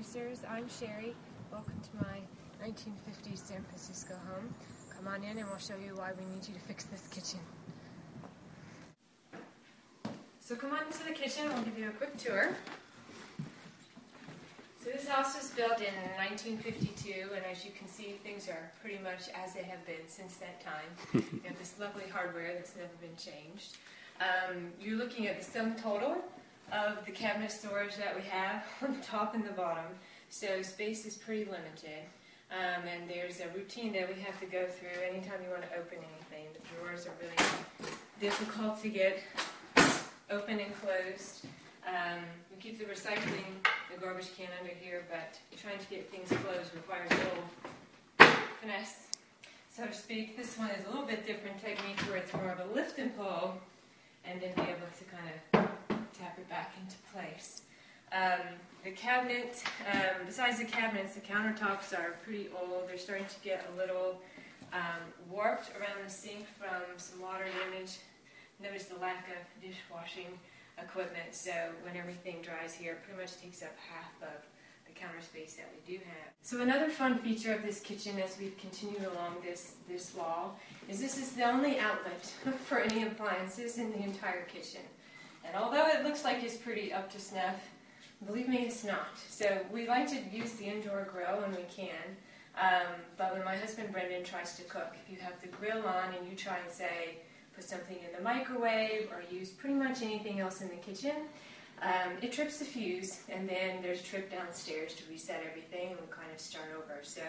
producers. I'm Shari. Welcome to my 1950s San Francisco home. Come on in and we'll show you why we need you to fix this kitchen. So come on into the kitchen, we'll give you a quick tour. So this house was built in 1952, and as you can see, things are pretty much as they have been since that time. You have this lovely hardware that's never been changed. You're looking at the sum total of the cabinet storage that we have on the top and the bottom. So space is pretty limited. And there's a routine that we have to go through anytime you want to open anything. The drawers are really difficult to get open and closed. We keep the recycling, the garbage can under here, but trying to get things closed requires a little finesse, so to speak. This one is a little bit different technique where it's more of a lift and pull, and then be able to kind of tap it back into place. The cabinet, besides the cabinets, the countertops are pretty old. They're starting to get a little warped around the sink from some water damage. Notice the lack of dishwashing equipment, so when everything dries here, it pretty much takes up half of the counter space that we do have. So another fun feature of this kitchen as we continue along this wall is this is the only outlet for any appliances in the entire kitchen. And although it looks like it's pretty up to snuff, believe me, it's not. So we like to use the indoor grill when we can, but when my husband Brendon tries to cook, if you have the grill on and you try and say, put something in the microwave or use pretty much anything else in the kitchen, it trips the fuse, and then there's a trip downstairs to reset everything and we kind of start over. So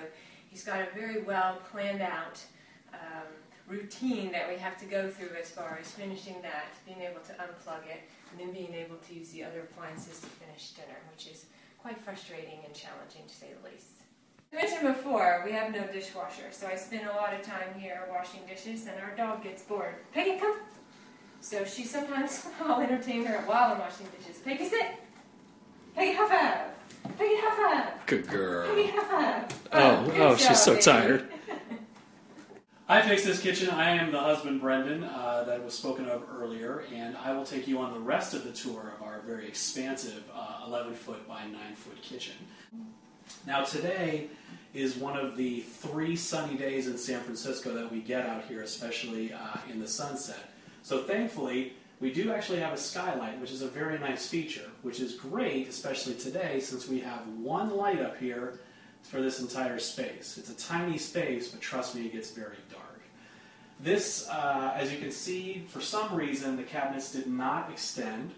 he's got a very well planned out routine that we have to go through as far as finishing that, being able to unplug it, and then being able to use the other appliances to finish dinner, which is quite frustrating and challenging to say the least. I mentioned before, we have no dishwasher, so I spend a lot of time here washing dishes, and our dog gets bored. Peggy, come! So she sometimes, I'll entertain her while I'm washing dishes. Peggy, sit! Peggy, high five! Peggy, high five! Good girl. Peggy, high five! Oh, she's so tired. I fixed this kitchen. I am the husband, Brendon, that was spoken of earlier, and I will take you on the rest of the tour of our very expansive 11-foot by 9-foot kitchen. Now today is one of the 3 sunny days in San Francisco that we get out here, especially in the sunset. So thankfully, we do actually have a skylight, which is a very nice feature, which is great, especially today, since we have one light up here for this entire space. It's a tiny space, but trust me, it gets very dark. This, as you can see, for some reason, the cabinets did not extend,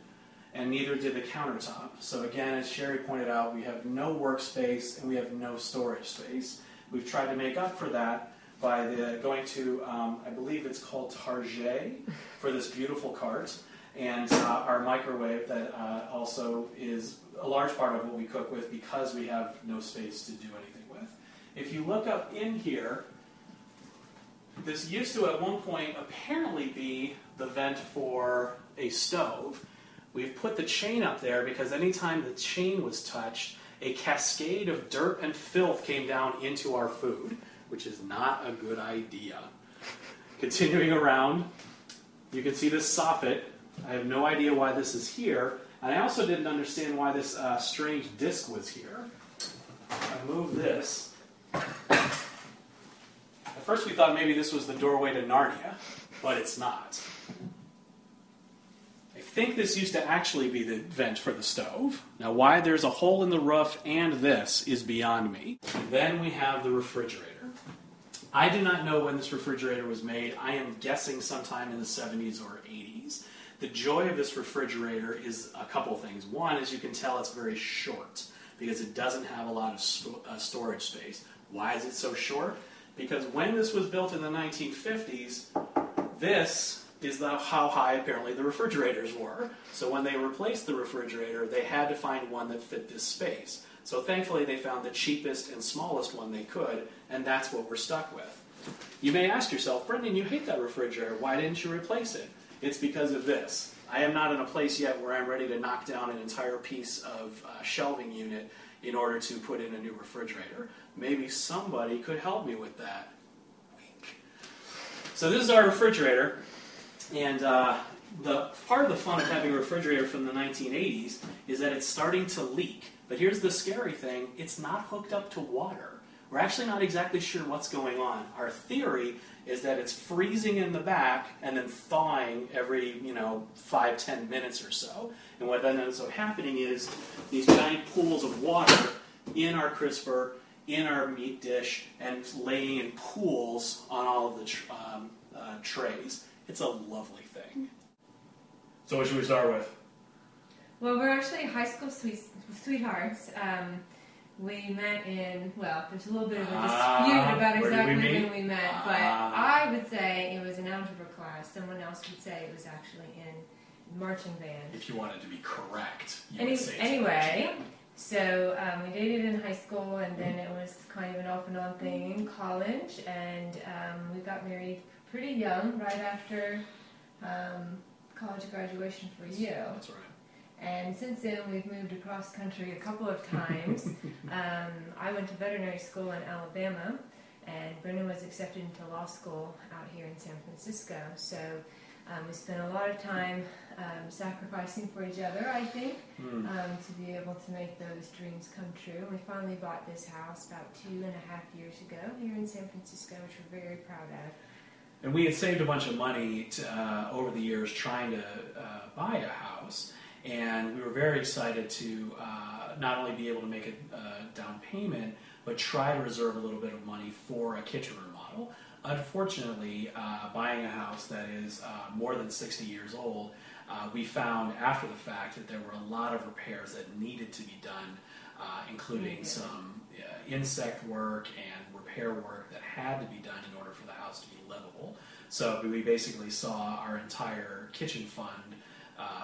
and neither did the countertop. So again, as Shari pointed out, we have no workspace and we have no storage space. We've tried to make up for that by going to, I believe it's called Target, for this beautiful cart, and our microwave that also is a large part of what we cook with because we have no space to do anything with. If you look up in here, this used to at one point apparently be the vent for a stove. We've put the chain up there because anytime the chain was touched, a cascade of dirt and filth came down into our food, which is not a good idea. Continuing around, you can see this soffit. I have no idea why this is here, and I also didn't understand why this strange disc was here. I moved this. At first we thought maybe this was the doorway to Narnia, but it's not. I think this used to actually be the vent for the stove. Now why there's a hole in the roof and this is beyond me. Then we have the refrigerator. I do not know when this refrigerator was made. I am guessing sometime in the 70s or 80s. The joy of this refrigerator is a couple things. One, as you can tell, it's very short because it doesn't have a lot of storage space. Why is it so short? Because when this was built in the 1950s, this is how high apparently the refrigerators were. So when they replaced the refrigerator, they had to find one that fit this space. So thankfully they found the cheapest and smallest one they could, and that's what we're stuck with. You may ask yourself, Brendon, you hate that refrigerator. Why didn't you replace it? It's because of this. I am not in a place yet where I'm ready to knock down an entire piece of shelving unit in order to put in a new refrigerator. Maybe somebody could help me with that. Wink. So this is our refrigerator, and the part of the fun of having a refrigerator from the 1980s is that it's starting to leak. But here's the scary thing, it's not hooked up to water. We're actually not exactly sure what's going on. Our theory is that it's freezing in the back and then thawing every, 5-10 minutes or so. And what then ends up happening is these giant pools of water in our crisper, in our meat dish, and laying in pools on all of the trays. It's a lovely thing. So what should we start with? Well, we're actually high school sweethearts. We met in, there's a little bit of a dispute about exactly when we met, but I would say it was an algebra class. Someone else would say it was actually in marching band. If you wanted to be correct, you would say anyway, so we dated in high school, and then it was kind of an off and on thing in college, and we got married pretty young, right after college graduation for you. That's right. And since then, we've moved across country a couple of times. I went to veterinary school in Alabama, and Brendon was accepted into law school out here in San Francisco. So we spent a lot of time sacrificing for each other, I think, to be able to make those dreams come true. We finally bought this house about 2.5 years ago here in San Francisco, which we're very proud of. And we had saved a bunch of money over the years trying to buy a house. And we were very excited to not only be able to make a down payment, but try to reserve a little bit of money for a kitchen remodel. Unfortunately, buying a house that is more than 60 years old, we found after the fact that there were a lot of repairs that needed to be done, including some insect work and repair work that had to be done in order for the house to be livable. So we basically saw our entire kitchen fund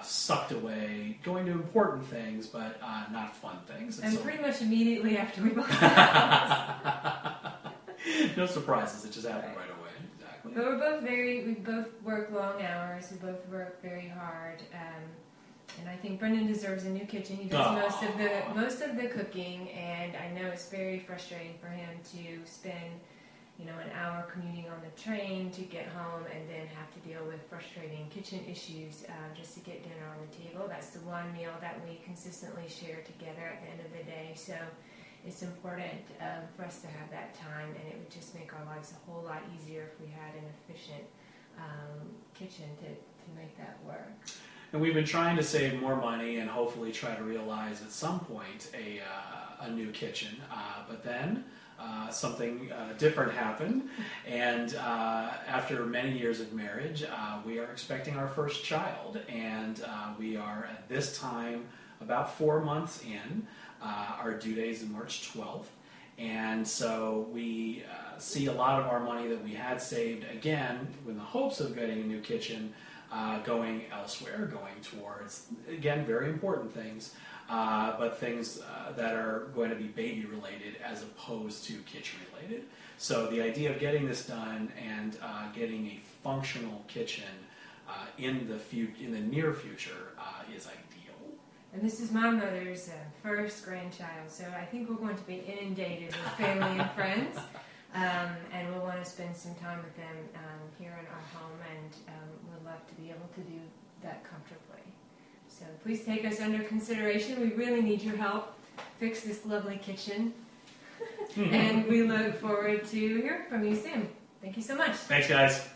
sucked away, going to important things, but not fun things. And so, pretty much immediately after we bought the house. No surprises, it just happened right away. Exactly. But we both work long hours, we both work very hard, and I think Brendon deserves a new kitchen. He does most of the cooking, and I know it's very frustrating for him to spend an hour commuting on the train to get home and then have to deal with frustrating kitchen issues just to get dinner on the table. That's the one meal that we consistently share together at the end of the day. So it's important for us to have that time, and it would just make our lives a whole lot easier if we had an efficient kitchen to make that work. And we've been trying to save more money and hopefully try to realize at some point a new kitchen. But then something different happened, and after many years of marriage, we are expecting our first child, and we are at this time about 4 months in. Our due date is March 12th, and so we see a lot of our money that we had saved, again, with the hopes of getting a new kitchen, going elsewhere, going towards, again, very important things, but things that are going to be baby related as opposed to kitchen related. So the idea of getting this done and getting a functional kitchen in the near future is ideal. And this is my mother's first grandchild, so I think we're going to be inundated with family and friends, and we'll want to spend some time with them here in our home, and we'd love to be able to do that comfortably. So please take us under consideration. We really need your help. Fix this lovely kitchen. And we look forward to hearing from you soon. Thank you so much. Thanks, guys.